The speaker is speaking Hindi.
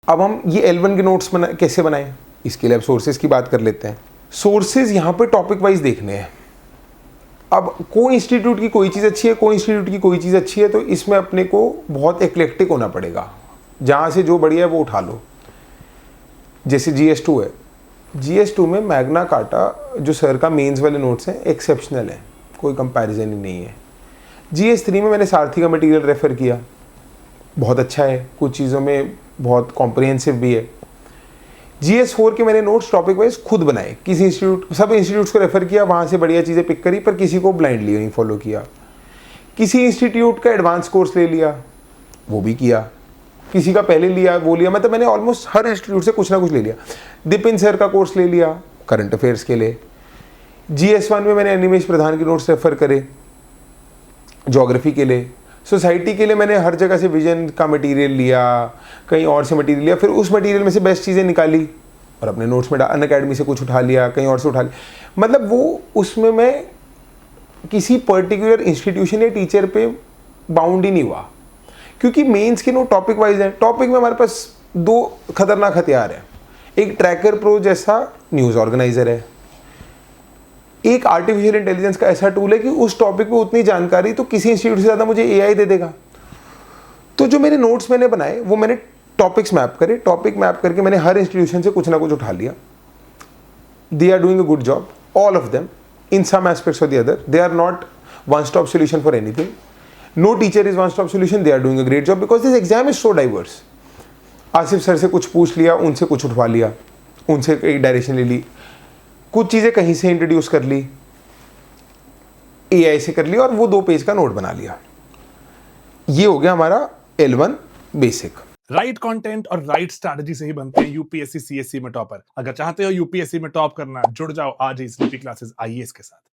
अब हम ये L1 के नोट्स कैसे बनाएं, इसके लिए अब सोर्सेज की बात कर लेते हैं। सोर्सेज यहाँ पे टॉपिक वाइज देखने हैं। अब कोई इंस्टीट्यूट की कोई चीज़ अच्छी है, कोई इंस्टीट्यूट की कोई चीज़ अच्छी है, तो इसमें अपने को बहुत एक्लेक्टिक होना पड़ेगा। जहाँ से जो बढ़िया है वो उठा लो। जैसे GS2 है, GS2 में मैग्ना कार्टा जो सर का मेंस वाले नोट्स हैं एक्सेप्शनल है, कोई कंपैरिजन ही नहीं है। GS3 में मैंने सारथी का मटेरियल रेफ़र किया, बहुत अच्छा है, कुछ चीज़ों में बहुत कॉम्प्रिहेंसिव भी है। GS4 के मैंने नोट्स टॉपिक वाइज खुद बनाए, किसी इंस्टीट्यूट सब इंस्टीट्यूट्स को रेफ़र किया, वहाँ से बढ़िया चीज़ें पिक करी, पर किसी को ब्लाइंडली नहीं फॉलो किया। किसी इंस्टीट्यूट का एडवांस कोर्स ले लिया, वो भी किया, किसी का पहले लिया वो लिया, मतलब मैंने ऑलमोस्ट हर इंस्टीट्यूट से कुछ ना कुछ ले लिया। दिपिन सर का कोर्स ले लिया करंट अफेयर्स के लिए। GS1 में मैंने अनिमेश प्रधान के नोट्स रेफ़र करे ज्योग्राफी के लिए। सोसाइटी के लिए मैंने हर जगह से विजन का मटेरियल लिया, कहीं और से मटेरियल लिया, फिर उस मटेरियल में से बेस्ट चीज़ें निकाली और अपने नोट्स में अनअकैडमी से कुछ उठा लिया, कहीं और से उठा लिया। मतलब वो उसमें मैं किसी पर्टिकुलर इंस्टीट्यूशन या टीचर पे बाउंड ही नहीं हुआ, क्योंकि मेंस के नोट टॉपिक वाइज हैं। टॉपिक में हमारे पास दो खतरनाक हथियार हैं, एक ट्रैकर प्रो जैसा न्यूज़ ऑर्गेनाइजर है, एक आर्टिफिशियल इंटेलिजेंस का ऐसा टूल है कि उस टॉपिक पे उतनी जानकारी तो किसी इंस्टीट्यूट से ज़्यादा मुझे AI दे देगा। तो जो मेरे नोट्स मैंने बनाए वो मैंने टॉपिक्स मैप करे, टॉपिक मैप करके मैंने हर इंस्टीट्यूशन से कुछ ना कुछ उठा लिया। They are doing a good job, all of them, in some aspects or the other. They are not one stop solution for anything, no teacher is one stop solution. They are doing a great job because this exam is so diverse. Asif sir से कुछ पूछ लिया, उनसे कुछ उठवा लिया, उनसे एक डायरेक्शन ले ली, कुछ चीज़ें कहीं से इंट्रोड्यूस कर ली, AI से कर लिया, और वो 2 पेज का नोट बना लिया। ये हो गया हमारा L1 बेसिक। राइट कंटेंट और राइट स्ट्रैटेजी से ही बनते हैं यूपीएससी CSC में टॉपर। अगर चाहते हो यूपीएससी में टॉप करना, जुड़ जाओ आज ही स्लीपी क्लासेस IAS के साथ।